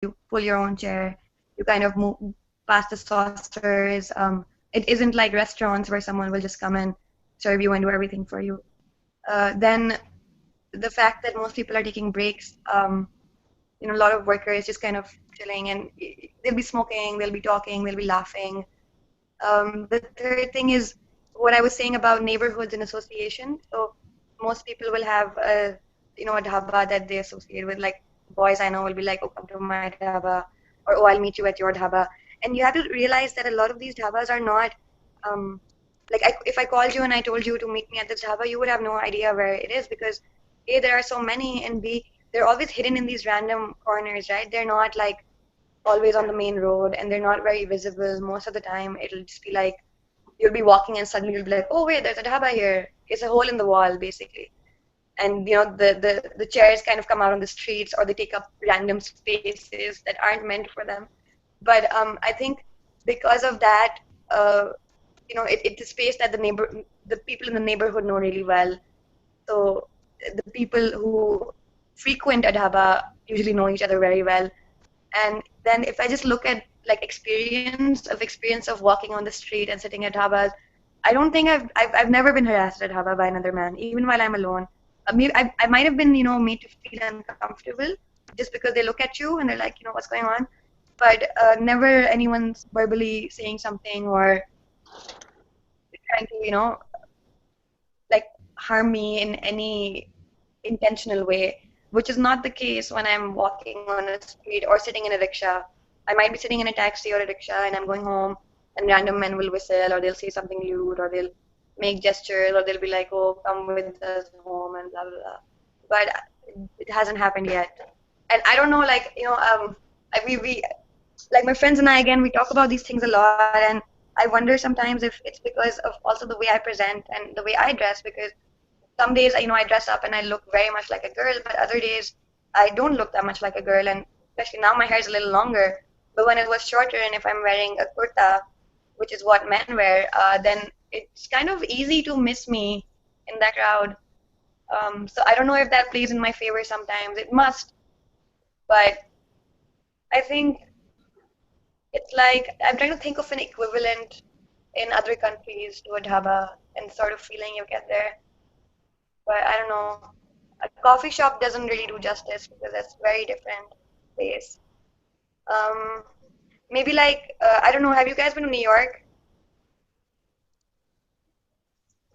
you pull your own chair. You kind of move past the saucers. It isn't like restaurants where someone will just come and serve you and do everything for you. Then the fact that most people are taking breaks, a lot of workers just kind of chilling, and they'll be smoking, they'll be talking, they'll be laughing. The third thing is what I was saying about neighborhoods and association. So most people will have a dhaba that they associate with. Like boys I know will be like, oh, come to my dhaba, or oh, I'll meet you at your dhaba. And you have to realize that a lot of these dhabas are not like if I called you and I told you to meet me at this dhaba, you would have no idea where it is because A, there are so many, and B, they're always hidden in these random corners, right? They're not like always on the main road, and they're not very visible. Most of the time, it'll just be like you'll be walking and suddenly you'll be like, oh wait, there's a dhaba here. It's a hole in the wall, basically. And the chairs kind of come out on the streets, or they take up random spaces that aren't meant for them. But I think because of that, it's a space that the people in the neighborhood know really well. So the people who frequent a dhaba usually know each other very well. And then if I just look at like experience of walking on the street and sitting at dhabas, I don't think I've never been harassed at dhaba by another man, even while I'm alone. I might have been made to feel uncomfortable just because they look at you and they're like, what's going on, but never anyone's verbally saying something or trying to like harm me in any intentional way, which is not the case when I'm walking on a street or sitting in a rickshaw. I might be sitting in a taxi or a rickshaw and I'm going home, and random men will whistle, or they'll say something lewd, or they'll make gestures, or they'll be like, oh, come with us home, and blah, blah, blah. But it hasn't happened yet. And I don't know, like, we like my friends and I, again, we talk about these things a lot, and I wonder sometimes if it's because of also the way I present and the way I dress, because some days, I dress up and I look very much like a girl, but other days I don't look that much like a girl, and especially now my hair is a little longer. But when it was shorter, and if I'm wearing a kurta, which is what men wear, then it's kind of easy to miss me in that crowd. So I don't know if that plays in my favor sometimes. It must, but I think it's like I'm trying to think of an equivalent in other countries to a dhaba and sort of feeling you get there. But I don't know. A coffee shop doesn't really do justice because that's very different place. Um, Maybe like I don't know. Have you guys been to New York?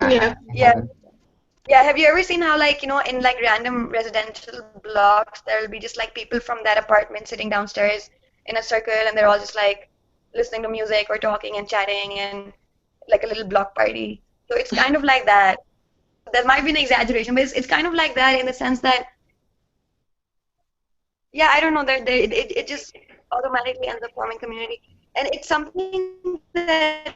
Yeah. Yeah. Yeah. Have you ever seen how like in like random residential blocks there will be just like people from that apartment sitting downstairs in a circle, and they're all just like listening to music or talking and chatting and like a little block party. So it's kind of like that. That might be an exaggeration, but it's kind of like that in the sense that yeah, I don't know that it just automatically ends up forming community, and it's something that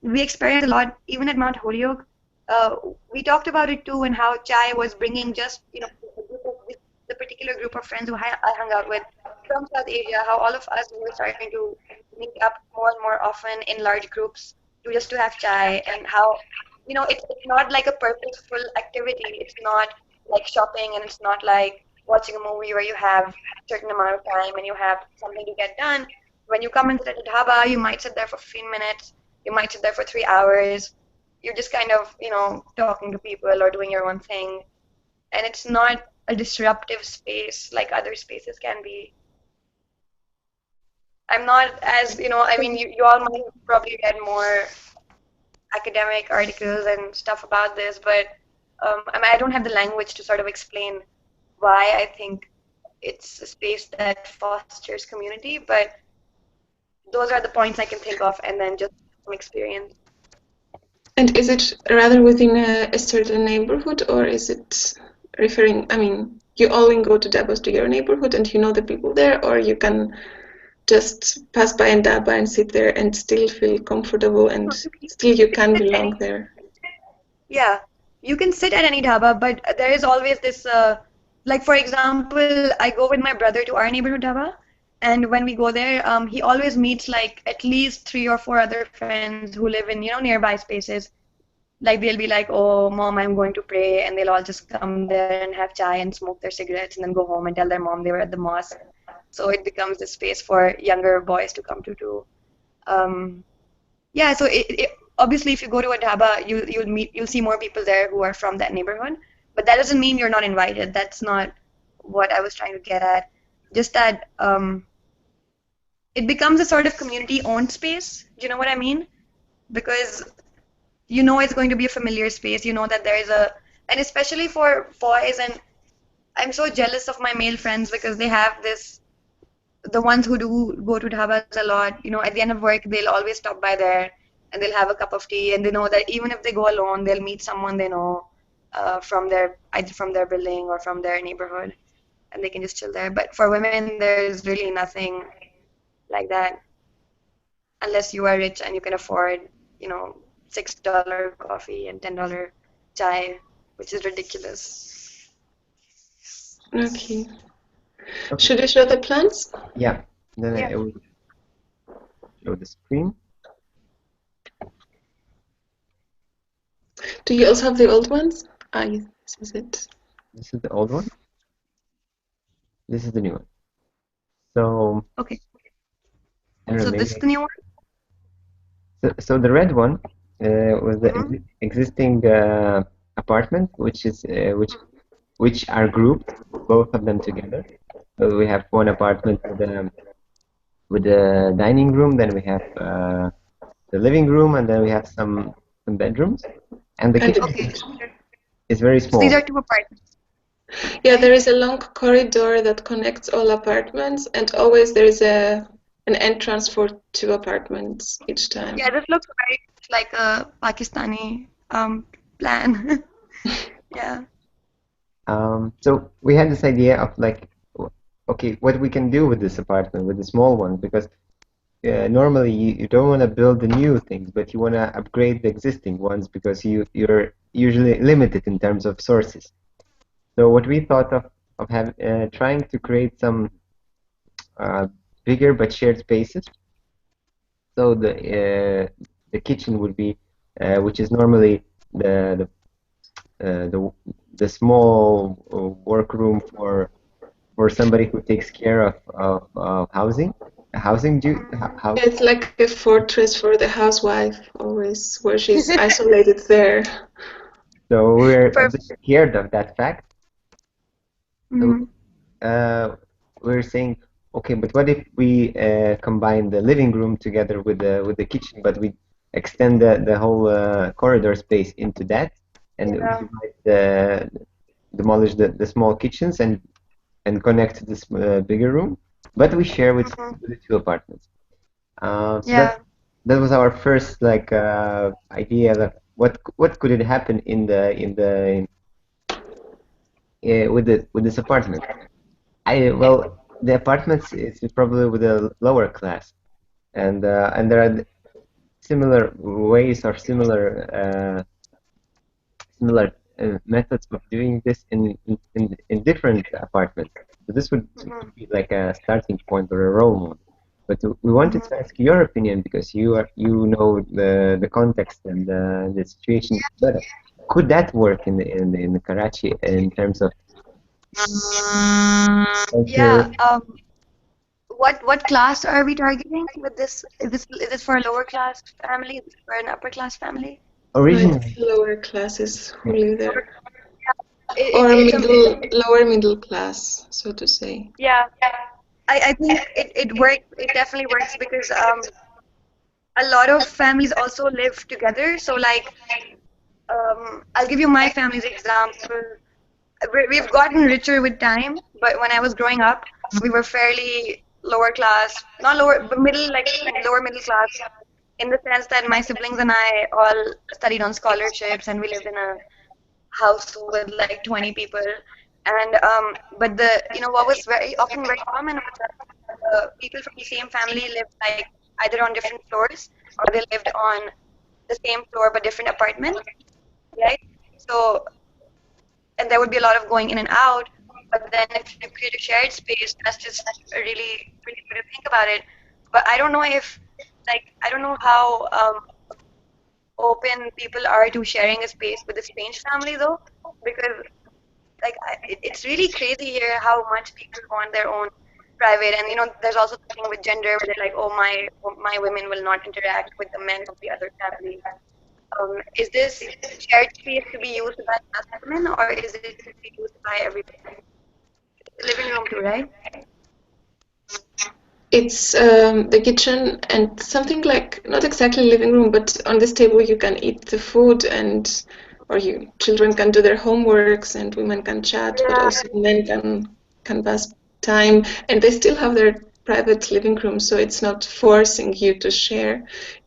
we experience a lot even at Mount Holyoke. Uh, we talked about it too, and how Chai was bringing just the particular group of friends who I hung out with from South Asia. How all of us were starting to meet up more and more often in large groups to have chai, and how it's not like a purposeful activity. It's not like shopping, and it's not like watching a movie where you have a certain amount of time and you have something to get done. When you come into the dhaba, you might sit there for 15 minutes, you might sit there for 3 hours. You're just kind of, talking to people or doing your own thing. And it's not a disruptive space like other spaces can be. I'm not as, I mean, you all might have probably read more academic articles and stuff about this, but I don't have the language to sort of explain why I think it's a space that fosters community, but those are the points I can think of, and then just from experience. And is it rather within a certain neighborhood, or is it referring, I mean, you only go to dhabas to your neighborhood and you know the people there, or you can just pass by a dhaba and sit there and still feel comfortable and still you can belong there? Yeah, you can sit at any dhaba, but there is always this, like for example, I go with my brother to our neighborhood dhaba, and when we go there, he always meets like at least 3 or 4 other friends who live in, nearby spaces. Like they'll be like, oh, mom, I'm going to pray, and they'll all just come there and have chai and smoke their cigarettes and then go home and tell their mom they were at the mosque. so it becomes a space for younger boys to come to too. Yeah, so obviously if you go to a dhaba, you'll see more people there who are from that neighborhood, but that doesn't mean you're not invited. That's not what I was trying to get at. Just that it becomes a sort of community-owned space. Do you know what I mean? Because you know it's going to be a familiar space. You know that there is and especially for boys, and I'm so jealous of my male friends because they have this, the ones who do go to dhabas a lot, at the end of work, they'll always stop by there and they'll have a cup of tea, and they know that even if they go alone, they'll meet someone they know either from their building or from their neighborhood, and they can just chill there. But for women, there's really nothing like that unless you are rich and you can afford, $6 coffee and $10 chai, which is ridiculous. Okay. Should I show the plans? Yeah. Then I will show the screen. Do you also have the old ones? Yes, this is it. This is the old one. This is the new one. So. Okay. So this is the new one? So the red one was the existing apartment, which are grouped, both of them together. So we have one apartment with the dining room, then we have the living room, and then we have some bedrooms, and the kitchen is very small. So these are two apartments. Yeah, there is a long corridor that connects all apartments, and always there is an entrance for 2 apartments each time. Yeah, this looks very like a Pakistani plan. Yeah. So we had this idea of like, okay, what we can do with this apartment, with the small one, because normally you don't want to build the new things, but you want to upgrade the existing ones because you're usually limited in terms of sources. So what we thought of trying to create some bigger but shared spaces. So the kitchen would be, which is normally the small workroom for somebody who takes care of housing. It's like a fortress for the housewife, always, where she's isolated there. So we're scared of that fact. So, we're saying, okay, but what if we combine the living room together with the kitchen, but we extend the whole corridor space into that, and demolish the small kitchens and connect this bigger room, but we share with the 2 apartments. So that was our first idea that what could it happen with this apartment. The apartments is probably with a lower class, and there are similar ways or similar methods of doing this in different apartments. So this would be like a starting point or a role model. But we wanted to ask your opinion because you know the context and the situation better. Could that work in Karachi in terms of? What class are we targeting with this? Is this for a lower class family? Is this for an upper class family? Originally, lower classes who live there, or lower middle class, so to say. Yeah, I think it works. It definitely works because a lot of families also live together. So I'll give you my family's example. We've gotten richer with time, but when I was growing up, we were fairly lower class, not lower, but lower middle class, in the sense that my siblings and I all studied on scholarships, and we lived in a house with 20 people. And but what was very common was that people from the same family lived either on different floors, or they lived on the same floor but different apartments, right? So, and there would be a lot of going in and out. But then if you create a shared space, that's just really good to think about it. But I don't know if, I don't know how open people are to sharing a space with a strange family though, because it's really crazy here how much people want their own private, and there's also the thing with gender where they're like, oh, my women will not interact with the men of the other family. Is this shared space to be used by us women, or is it to be used by everybody? The living room too, right? It's the kitchen and something like, not exactly living room, but on this table you can eat the food, and or you children can do their homeworks and women can chat, but also men can pass time, and they still have their private living room, so it's not forcing you to share.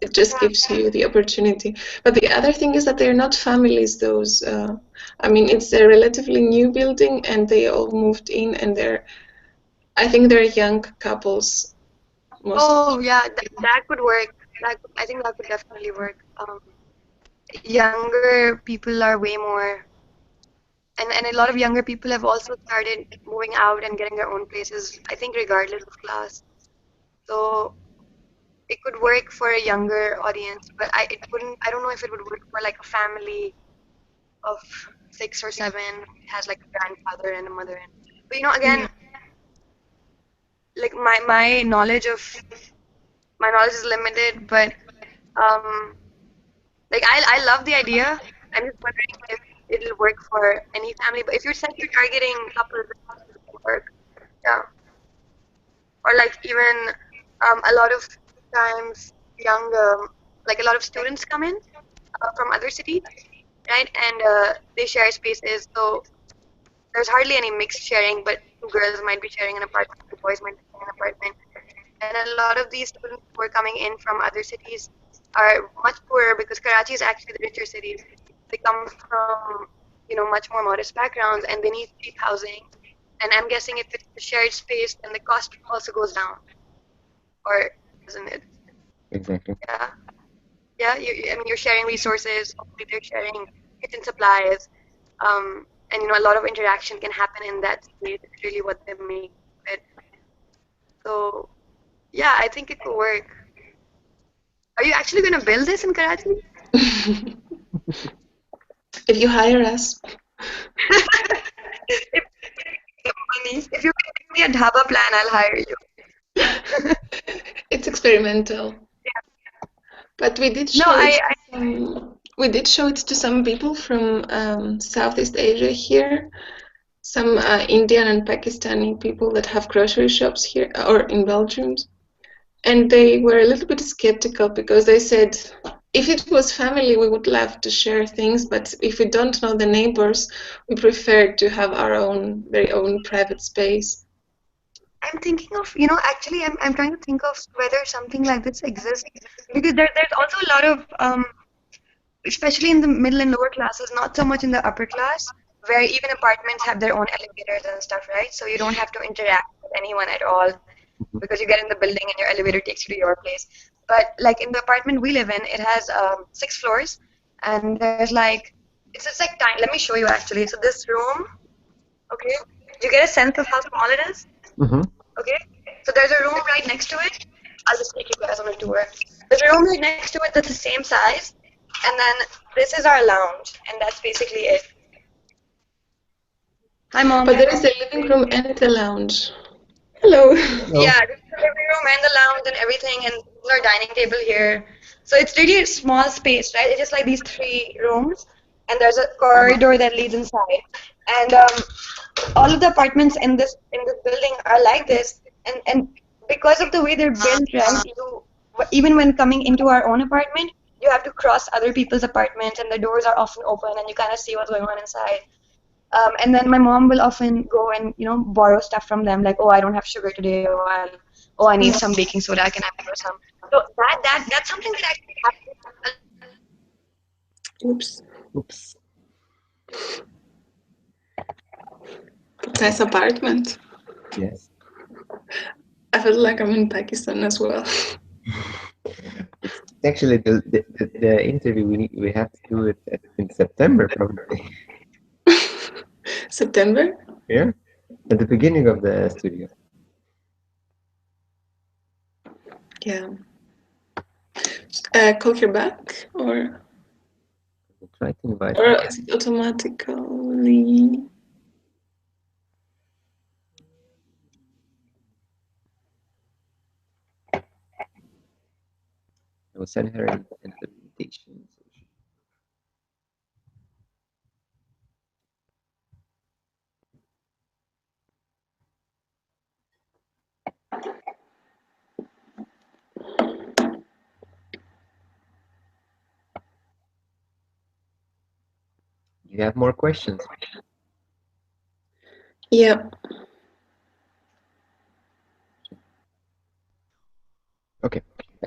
It just gives you the opportunity. But the other thing is that they're not families. Those, I mean, it's a relatively new building, and they all moved in, and I think they're young couples. Oh yeah, that could work. I think that could definitely work. Younger people are way more, and a lot of younger people have also started moving out and getting their own places, I think regardless of class. So it could work for a younger audience, but I don't know if it would work for like a family of 6 or 7 who has like a grandfather and a mother. But again, like my knowledge is limited, but like I love the idea. I'm just wondering if it'll work for any family. But if you said you're targeting couples, it will work. Yeah. Or like even a lot of times young like a lot of students come in from other cities, right? And they share spaces, so there's hardly any mixed sharing, but 2 girls might be sharing an apartment, 2 boys might be sharing an apartment. And a lot of these students who are coming in from other cities are much poorer, because Karachi is actually the richer city. They come from much more modest backgrounds, and they need cheap housing. And I'm guessing if it's a shared space, then the cost also goes down, or doesn't it? Exactly. Yeah, yeah. I mean, you're sharing resources. Hopefully, they're sharing kitchen supplies, and a lot of interaction can happen in that space. It's really what they make it. So, yeah, I think it could work. Are you actually going to build this in Karachi? If you hire us. If you can give me a dhaba plan, I'll hire you. It's experimental. Yeah. But we did show we did show it to some people from Southeast Asia here, some Indian and Pakistani people that have grocery shops here or in Belgium, and they were a little bit skeptical because they said, if it was family, we would love to share things, but if we don't know the neighbors, we prefer to have our very own private space. I'm thinking of, actually, I'm trying to think of whether something like this exists, because there's also a lot of, especially in the middle and lower classes, not so much in the upper class, where even apartments have their own elevators and stuff, right? So you don't have to interact with anyone at all, because you get in the building and your elevator takes you to your place. But like in the apartment we live in, it has 6 floors, and there's like, it's like tiny. Let me show you actually. So this room, okay, you get a sense of how small it is. Okay, so there's a room right next to it. I'll just take you guys on a tour. There's a room right next to it that's the same size, and then this is our lounge, and that's basically it. Hi, Mom. But there is a living room and a lounge. Hello. Yeah, there's the living room and the lounge and everything, and our dining table here. So it's really a small space, right? It's just like these 3 rooms, and there's a corridor that leads inside. And all of the apartments in this building are like this, and because of the way they're built, right? Even when coming into our own apartment, you have to cross other people's apartments, and the doors are often open, and you kind of see what's going on inside. And then my mom will often go and borrow stuff from them, like, oh, I don't have sugar today, or oh, I need some baking soda, can I borrow some? So that's something that actually happens. Oops. Nice apartment. Yes. I feel like I'm in Pakistan as well. It's actually the interview we have to do it in September probably. September? Yeah, at the beginning of the studio. Yeah. Call her back, or Try to invite. Or is it automatically? I will send her an invitation. You have more questions? Yeah. Okay.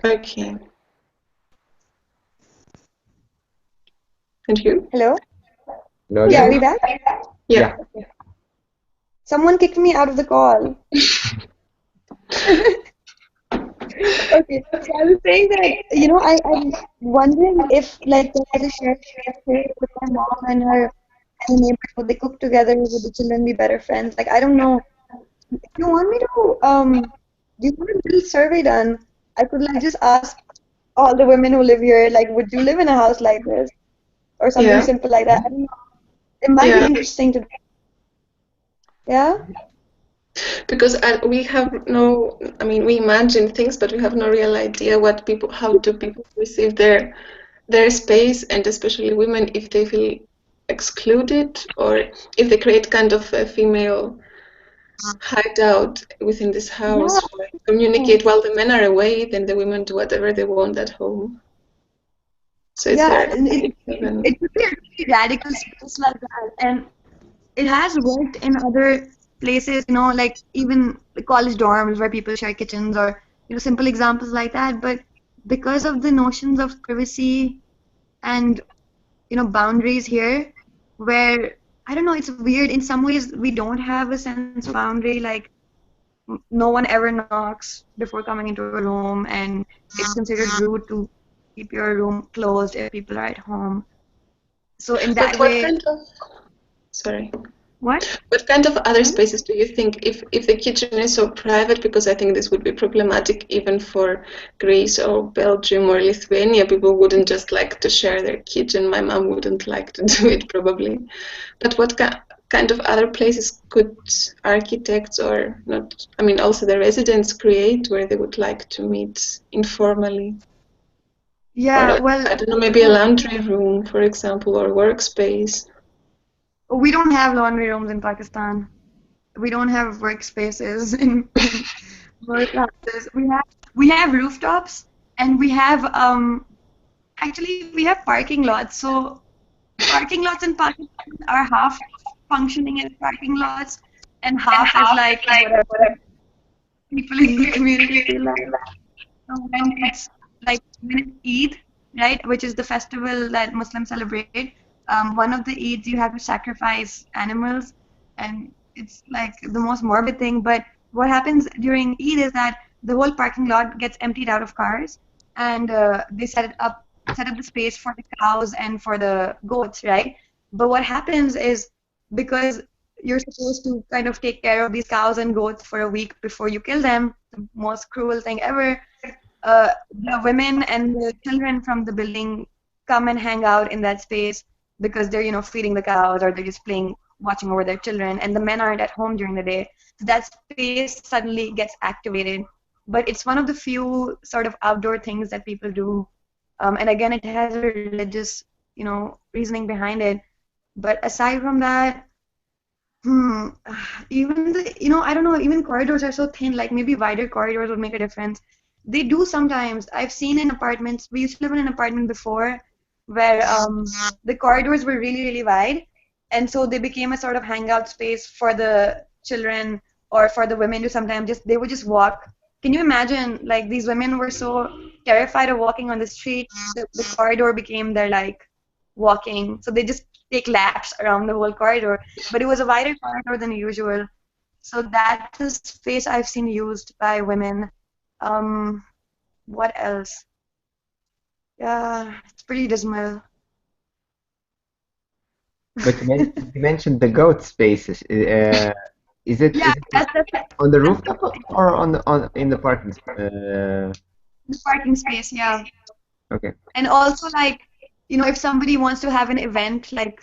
Okay. And you? Hello? Hello Yeah, are again? we back? Yeah. Someone kicked me out of the call. Okay, so I was saying that, I'm wondering if like there was a shared space with my mom and her neighbors, would they cook together? Would the children be better friends? Like, I don't know. If you want me to, do you want a little survey done? I could like just ask all the women who live here, like, would you live in a house like this? Or something Yeah. simple like that. I don't know. It might be Yeah. interesting to do. Yeah? Because we have no, I mean, we imagine things, but we have no real idea how do people receive their space, and especially women, if they feel excluded or if they create kind of a female hideout within this house, Yeah. communicate while the men are away, then the women do whatever they want at home. So is Yeah, there and even it could be a really radical space like that. And it has worked in other places, like even the college dorms where people share kitchens or, simple examples like that. But because of the notions of privacy and, boundaries here, where, I don't know, it's weird. In some ways, we don't have a sense of boundary. Like, no one ever knocks before coming into a room, and it's considered rude to keep your room closed if people are at home. So in but that what way, kind of sorry. what? What kind of other spaces do you think, if the kitchen is so private, because I think this would be problematic even for Greece or Belgium or Lithuania, people wouldn't just like to share their kitchen. My mom wouldn't like to do it probably. But what kind of other places could architects or not, I mean, also the residents create where they would like to meet informally? Yeah, Or, well, I don't know, maybe a laundry room, for example, or workspace. we don't have laundry rooms in Pakistan. We don't have workspaces in most houses. We have rooftops, and we have actually we have parking lots. So parking lots in Pakistan are half functioning as parking lots, and half is like whatever people in the community feel like. So when it's Eid, right, which is the festival that Muslims celebrate, one of the Eids you have to sacrifice animals, and it's like the most morbid thing. But what happens during Eid is that the whole parking lot gets emptied out of cars, and they set up the space for the cows and for the goats, right? But what happens is, because you're supposed to kind of take care of these cows and goats for a week before you kill them, the most cruel thing ever. The women and the children from the building come and hang out in that space because they're, feeding the cows, or they're just playing, watching over their children, and the men aren't at home during the day. So that space suddenly gets activated. But it's one of the few sort of outdoor things that people do. And again, it has a religious, reasoning behind it. But aside from that, Hmm. Even I don't know, even corridors are so thin, like maybe wider corridors would make a difference. They do sometimes. I've seen in apartments, we used to live in an apartment before where the corridors were really, really wide. And so they became a sort of hangout space for the children or for the women to sometimes they would just walk. Can you imagine, like, these women were so terrified of walking on the street, the corridor became their, like, walking. So they just take laps around the whole corridor, but it was a wider corridor than usual. So that's a space I've seen used by women. Um, what else? Yeah, it's pretty dismal. But you mentioned the goat spaces. Is it Yeah, is it that's on the rooftop or on in the parking? the parking space, yeah. Okay. And also, like, if somebody wants to have an event, like,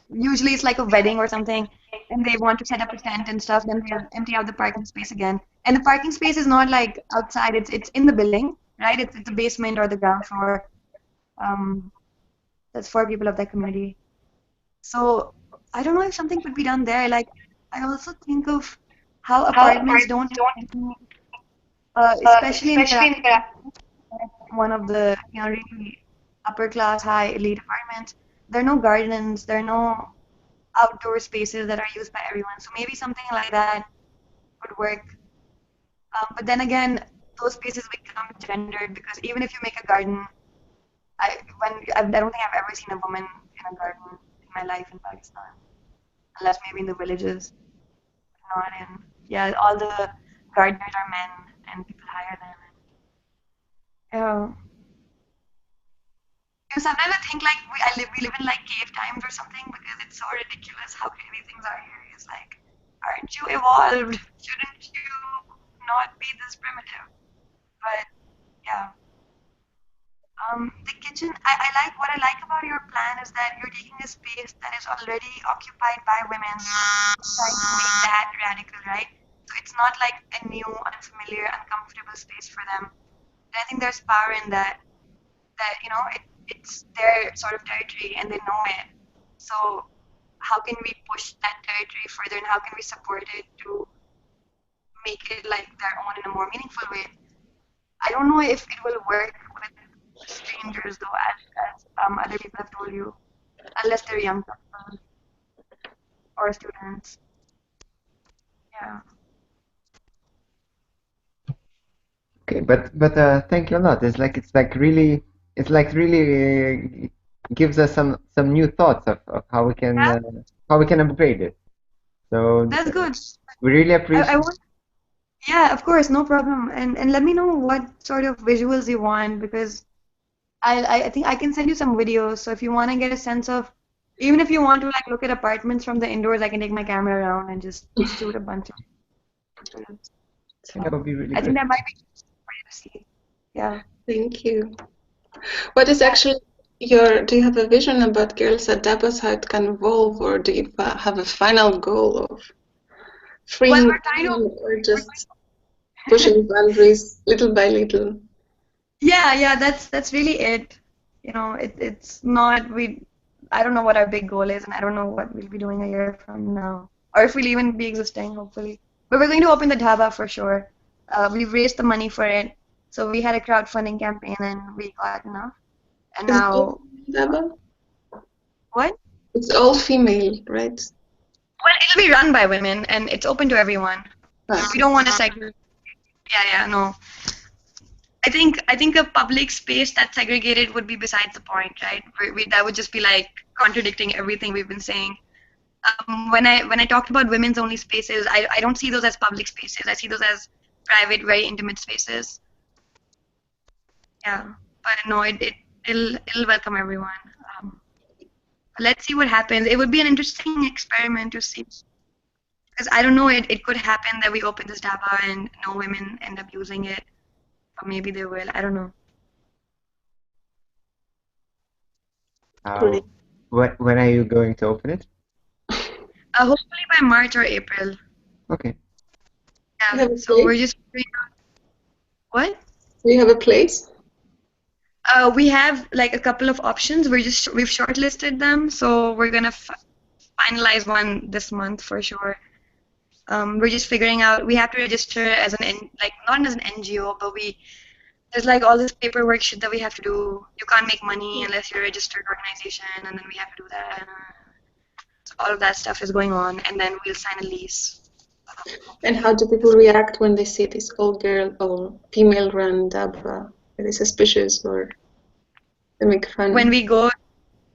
usually it's like a wedding or something, and they want to set up a tent and stuff, then they'll empty out the parking space again. And the parking space is not like outside, it's in the building. right? It's the basement or the ground floor. That's for people of that community. So I don't know if something could be done there. Like I also think of how apartments don't have any, especially in Karachi, one of the really upper class, high elite apartments. There are no gardens. There are no outdoor spaces that are used by everyone. So maybe something like that would work. But then again, those spaces become gendered because even if you make a garden, I don't think I've ever seen a woman in a garden in my life in Pakistan, unless maybe in the villages, not in. Yeah, all the gardeners are men, and people hire them. Yeah. And sometimes I think like we live in like cave times or something because it's so ridiculous how crazy things are here. It's like, aren't you evolved? Shouldn't you not be this primitive? But yeah. The kitchen, I like what I like about your plan is that you're taking a space that is already occupied by women, trying to make that radical, right? So it's not like a new, unfamiliar, uncomfortable space for them. And I think there's power in that, it's their sort of territory and they know it. So how can we push that territory further and how can we support it to make it like their own in a more meaningful way? I don't know if it will work with strangers though, as other people have told you, unless they're young people or students. Yeah. Okay, but thank you a lot. It's like really gives us some new thoughts of how we can upgrade it. So That's good. we really I appreciate. want. Yeah, of course, no problem. And let me know what sort of visuals you want because I think I can send you some videos. So if you want to get a sense of, even if you want to like look at apartments from the indoors, I can take my camera around and just shoot a bunch of photos. That would be really I think good. that might be for you to see. Yeah. Thank you. What is actually do you have a vision about Girls at Dabas, how it can evolve, or do you have a final goal of Well, freeing we're kind of. women or just pushing boundaries little by little? Yeah, that's really it. It's not I don't know what our big goal is, and I don't know what we'll be doing a year from now, or if we'll even be existing, hopefully. But we're going to open the dhaba for sure. We've raised the money for it, so we had a crowdfunding campaign and we got enough. And Is it all now, female, Daba? what? It's all female, right? Well, it'll be run by women, and it's open to everyone. Ah, We don't want to segregate. Yeah, no. I think a public space that's segregated would be besides the point, right? That would just be like contradicting everything we've been saying. When I talked about women's only spaces, I don't see those as public spaces. I see those as private, very intimate spaces. Yeah, but no, it'll welcome everyone. Let's see what happens. It would be an interesting experiment to see. Because I don't know, it could happen that we open this dhaba and no women end up using it. Or maybe they will. I don't know. great. When are you going to open it? Hopefully by March or April. Okay. You Yeah, have a so we're place? just figuring out what? Do you have a place? We have like a couple of options. We've shortlisted them, so we're gonna finalize one this month for sure. We're just figuring out. We have to register as not as an NGO, but there's like all this paperwork shit that we have to do. You can't make money unless you're a registered organization, and then we have to do that. And, so all of that stuff is going on, and then we'll sign a lease. And how do people react when they see this all-girl or female-run Daba? Are they suspicious or they make fun? When we go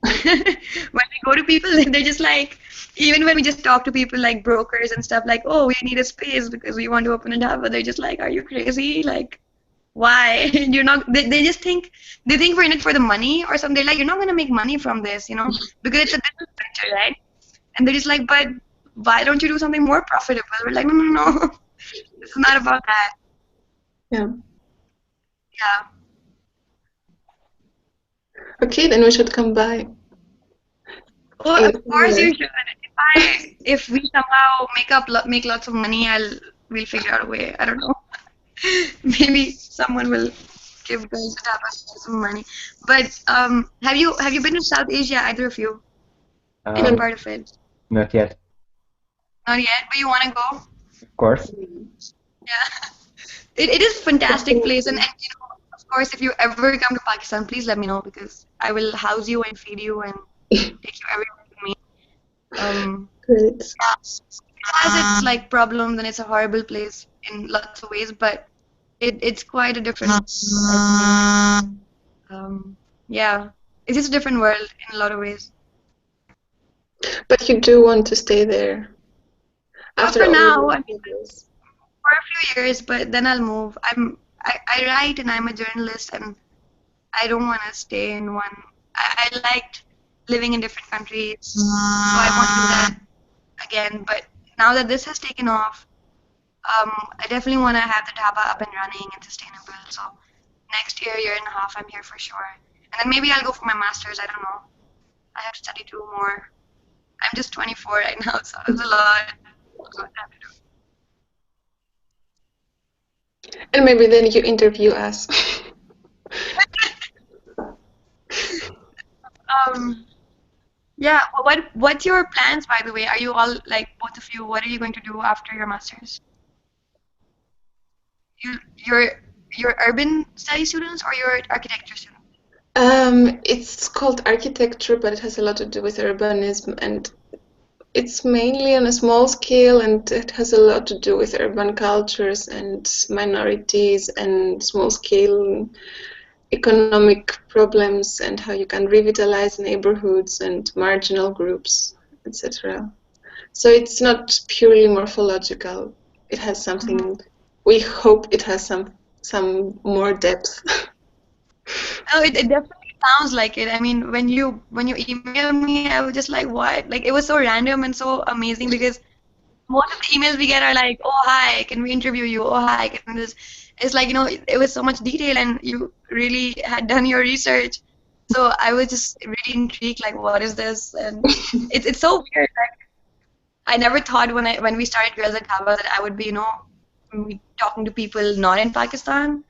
to people, they're just like, even when we just talk to people like brokers and stuff, like, oh, we need a space because we want to open a dhaba, they're just like, are you crazy? Like, why? You're not. They just think we're in it for the money or something. They're like, you're not gonna make money from this, because it's a business venture, right? And they're just like, but why don't you do something more profitable? We're like, no. This is not about that. Yeah. Yeah. Okay, then we should come by. Oh, of course you should. If we somehow make lots of money, we'll figure out a way. I don't know. Maybe someone will give girls the tapas some money. But have you been to South Asia, either of you? Any Um, part of it? not yet, Not yet, but you want to go? of course. Yeah. It is a fantastic place, and you know, of course, if you ever come to Pakistan, please let me know because I will house you and feed you and take you everywhere with me. Great. Yeah, it has its like problems and it's a horrible place in lots of ways, but it's quite a different. I think. Yeah, it's just a different world in a lot of ways. But you do want to stay there Not after for all now. these I mean, years. for a few years, but then I'll move. I write and I'm a journalist, and I don't want to stay in one. I liked living in different countries, so I want to do that again. But now that this has taken off, I definitely want to have the dhaba up and running and sustainable. So next year and a half, I'm here for sure. And then maybe I'll go for my master's. I don't know. I have to study 2 more. I'm just 24 right now, so it's a lot. So I have to do. And maybe then you interview us. Yeah. What's your plans, by the way? Are you all like both of you? What are you going to do after your masters? You you're urban study students or you're architecture students? It's called architecture, but it has a lot to do with urbanism, and it's mainly on a small scale, and it has a lot to do with urban cultures and minorities and small scale economic problems and how you can revitalize neighborhoods and marginal groups, etc. So it's not purely morphological. It has something. We hope it has some more depth. Oh, it definitely sounds like it. I mean, when you emailed me, I was just like, what? Like it was so random and so amazing because most of the emails we get are like, oh hi, can we interview you? Oh hi, can this? It's like it was so much detail and you really had done your research. So I was just really intrigued, like what is this? And it's so weird. Like I never thought when we started Girls at Dhaba that I would be talking to people not in Pakistan,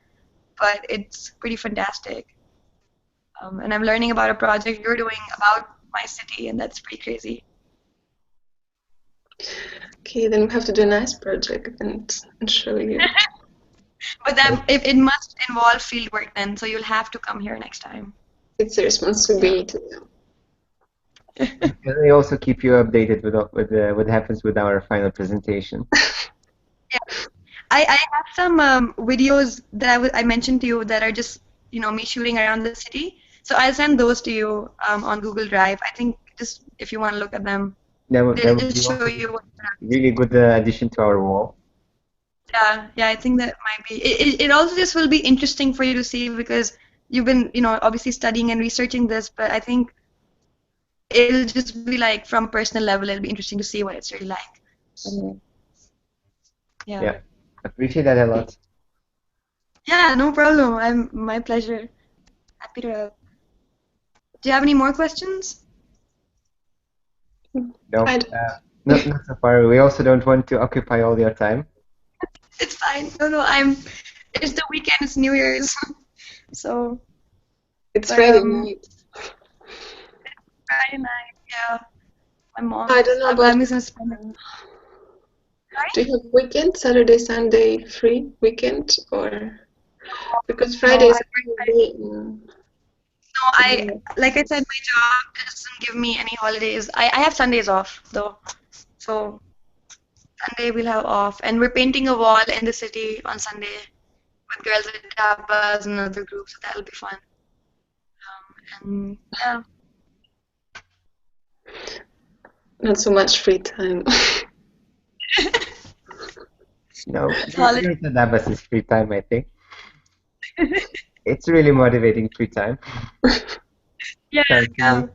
but it's pretty fantastic. And I'm learning about a project you're doing about my city, and that's pretty crazy. Okay, then we have to do a nice project and show you. But that it must involve field work then, so you'll have to come here next time. It's a responsibility. And we also keep you updated with what happens with our final presentation. Yeah, I have some videos that I mentioned to you that are just me shooting around the city. So I'll send those to you on Google Drive. I think just if you want to look at them, That they'll would be just show also you what. really good addition to our wall. Yeah, I think that might be. It also just will be interesting for you to see because you've been, obviously studying and researching this, but I think it'll just be like from personal level, it'll be interesting to see what it's really like. Yeah. Yeah, appreciate that a lot. Yeah, no problem. My pleasure. Happy to help. Do you have any more questions? No, not so far. We also don't want to occupy all your time. It's fine. No, it's the weekend, it's New Year's. So. It's Friday night. Friday night, yeah. My mom. I don't know about. I'm just gonna spend it. Do you have weekend, Saturday, Sunday free weekend, or because Friday is a day? No, like I said, my job doesn't give me any holidays. I have Sundays off though, so Sunday we'll have off, and we're painting a wall in the city on Sunday with Girls at Tapas and other groups, so that'll be fun. And yeah. Not so much free time. No, Girls at Tapas is free time, I think. It's really motivating free time. Yeah.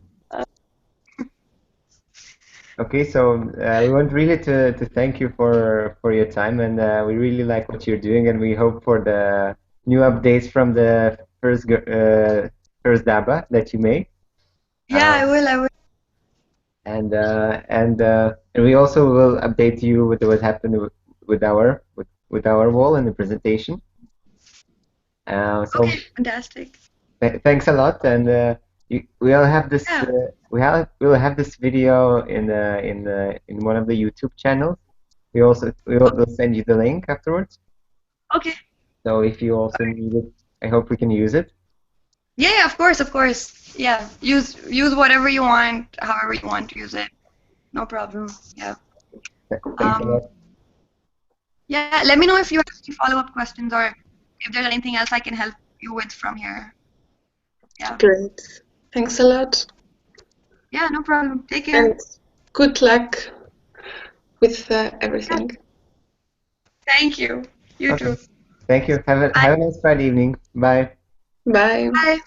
Okay, so we want really to thank you for your time, and we really like what you're doing, and we hope for the new updates from the first Dhaba that you made. Yeah, I will. And we also will update you with what happened with our wall and the presentation. So Okay, fantastic. thanks a lot, and we'll have this Yeah. we'll have this video in one of the YouTube channels. We'll send you the link afterwards. Okay. So if you also need it, I hope we can use it. Yeah, of course, of course. Yeah, use whatever you want, however you want to use it. No problem. Yeah. Thanks a lot. Yeah. Let me know if you have any follow-up questions or if there's anything else I can help you with from here. Yeah. Great. Thanks a lot. Yeah, no problem. Take care. And good luck with everything. Thank you. You Okay. too. Thank you. Have a nice Friday evening. Bye. Bye. Bye.